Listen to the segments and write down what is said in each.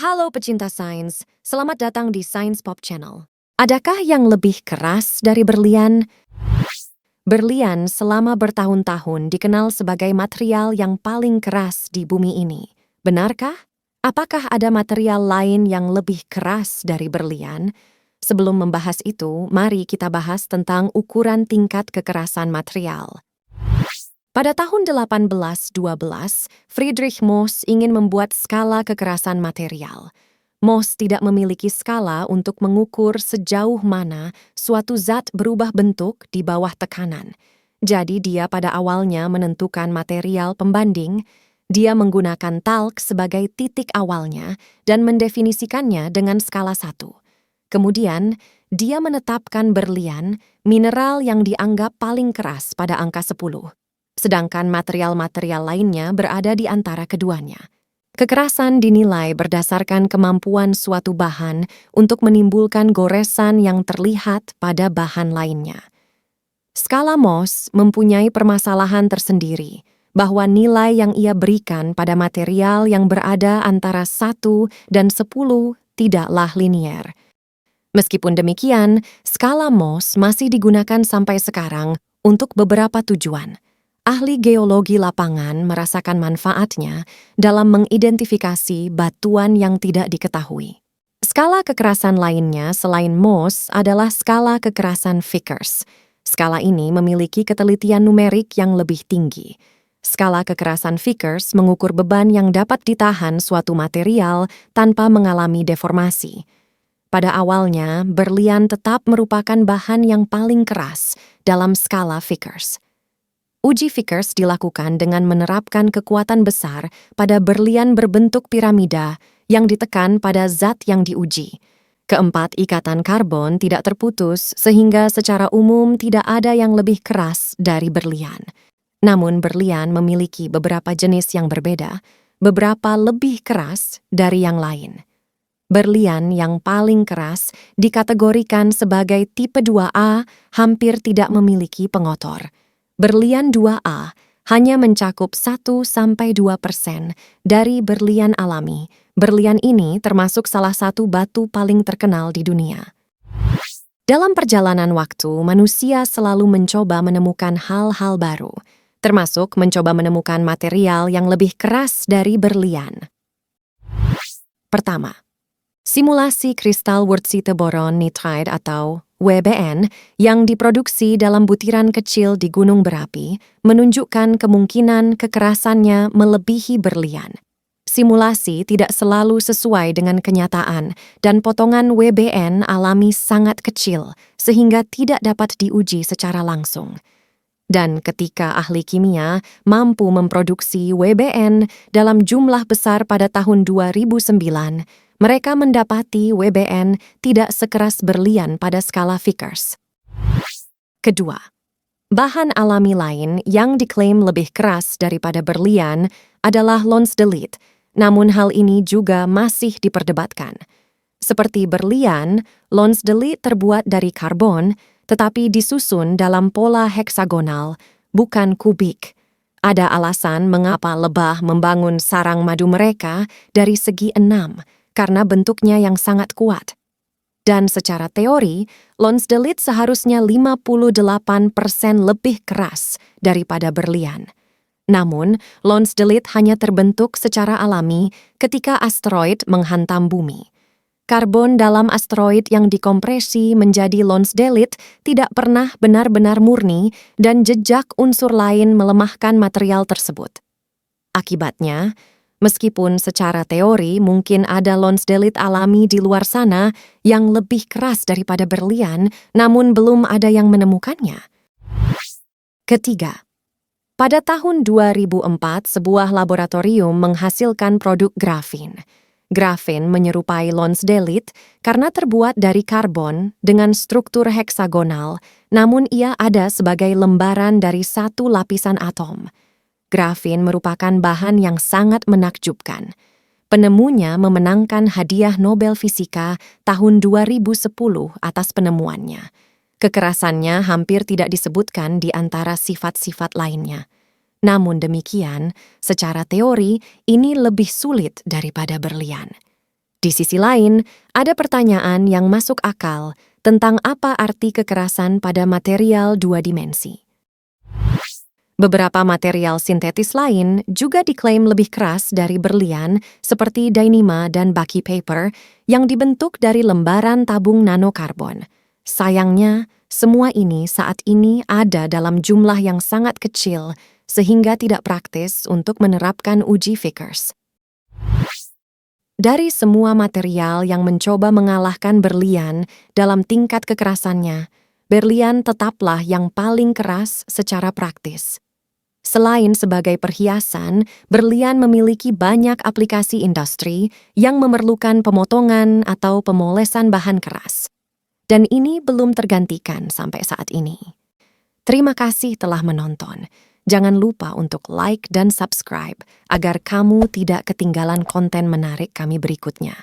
Halo pecinta sains, selamat datang di Science Pop Channel. Adakah yang lebih keras dari berlian? Berlian selama bertahun-tahun dikenal sebagai material yang paling keras di bumi ini. Benarkah? Apakah ada material lain yang lebih keras dari berlian? Sebelum membahas itu, mari kita bahas tentang ukuran tingkat kekerasan material. Pada tahun 1812, Friedrich Mohs ingin membuat skala kekerasan material. Mohs tidak memiliki skala untuk mengukur sejauh mana suatu zat berubah bentuk di bawah tekanan. Jadi dia pada awalnya menentukan material pembanding. Dia menggunakan talk sebagai titik awalnya dan mendefinisikannya dengan skala 1. Kemudian, dia menetapkan berlian, mineral yang dianggap paling keras pada angka 10. Sedangkan material-material lainnya berada di antara keduanya. Kekerasan dinilai berdasarkan kemampuan suatu bahan untuk menimbulkan goresan yang terlihat pada bahan lainnya. Skala Mohs mempunyai permasalahan tersendiri, bahwa nilai yang ia berikan pada material yang berada antara 1 dan 10 tidaklah linier. Meskipun demikian, skala Mohs masih digunakan sampai sekarang untuk beberapa tujuan. Ahli geologi lapangan merasakan manfaatnya dalam mengidentifikasi batuan yang tidak diketahui. Skala kekerasan lainnya selain Mohs adalah skala kekerasan Vickers. Skala ini memiliki ketelitian numerik yang lebih tinggi. Skala kekerasan Vickers mengukur beban yang dapat ditahan suatu material tanpa mengalami deformasi. Pada awalnya, berlian tetap merupakan bahan yang paling keras dalam skala Vickers. Uji Vickers dilakukan dengan menerapkan kekuatan besar pada berlian berbentuk piramida yang ditekan pada zat yang diuji. Keempat ikatan karbon tidak terputus sehingga secara umum tidak ada yang lebih keras dari berlian. Namun berlian memiliki beberapa jenis yang berbeda, beberapa lebih keras dari yang lain. Berlian yang paling keras dikategorikan sebagai tipe 2A hampir tidak memiliki pengotor. Berlian 2A hanya mencakup 1-2% dari berlian alami. Berlian ini termasuk salah satu batu paling terkenal di dunia. Dalam perjalanan waktu, manusia selalu mencoba menemukan hal-hal baru, termasuk mencoba menemukan material yang lebih keras dari berlian. Pertama, simulasi kristal wurtzite boron nitride atau WBN yang diproduksi dalam butiran kecil di gunung berapi menunjukkan kemungkinan kekerasannya melebihi berlian. Simulasi tidak selalu sesuai dengan kenyataan dan potongan WBN alami sangat kecil sehingga tidak dapat diuji secara langsung. Dan ketika ahli kimia mampu memproduksi WBN dalam jumlah besar pada tahun 2009, mereka mendapati WBN tidak sekeras berlian pada skala Vickers. Kedua, bahan alami lain yang diklaim lebih keras daripada berlian adalah lonsdaleite, namun hal ini juga masih diperdebatkan. Seperti berlian, lonsdaleite terbuat dari karbon, tetapi disusun dalam pola heksagonal, bukan kubik. Ada alasan mengapa lebah membangun sarang madu mereka dari segi 6, karena bentuknya yang sangat kuat. Dan secara teori, lonsdaleite seharusnya 58% lebih keras daripada berlian. Namun, lonsdaleite hanya terbentuk secara alami ketika asteroid menghantam bumi. Karbon dalam asteroid yang dikompresi menjadi lonsdaleite tidak pernah benar-benar murni dan jejak unsur lain melemahkan material tersebut. Akibatnya, meskipun secara teori mungkin ada lonsdaleite alami di luar sana yang lebih keras daripada berlian, namun belum ada yang menemukannya. Ketiga, pada tahun 2004 sebuah laboratorium menghasilkan produk grafin. Grafin menyerupai lonsdaleite karena terbuat dari karbon dengan struktur heksagonal, namun ia ada sebagai lembaran dari satu lapisan atom. Grafin merupakan bahan yang sangat menakjubkan. Penemunya memenangkan hadiah Nobel Fisika tahun 2010 atas penemuannya. Kekerasannya hampir tidak disebutkan di antara sifat-sifat lainnya. Namun demikian, secara teori ini lebih sulit daripada berlian. Di sisi lain, ada pertanyaan yang masuk akal tentang apa arti kekerasan pada material dua dimensi. Beberapa material sintetis lain juga diklaim lebih keras dari berlian seperti Dyneema dan Bucky paper yang dibentuk dari lembaran tabung nanokarbon. Sayangnya, semua ini saat ini ada dalam jumlah yang sangat kecil sehingga tidak praktis untuk menerapkan uji Vickers. Dari semua material yang mencoba mengalahkan berlian dalam tingkat kekerasannya, berlian tetaplah yang paling keras secara praktis. Selain sebagai perhiasan, berlian memiliki banyak aplikasi industri yang memerlukan pemotongan atau pemolesan bahan keras. Dan ini belum tergantikan sampai saat ini. Terima kasih telah menonton. Jangan lupa untuk like dan subscribe agar kamu tidak ketinggalan konten menarik kami berikutnya.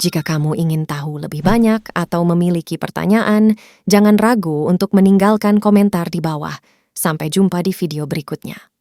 Jika kamu ingin tahu lebih banyak atau memiliki pertanyaan, jangan ragu untuk meninggalkan komentar di bawah. Sampai jumpa di video berikutnya.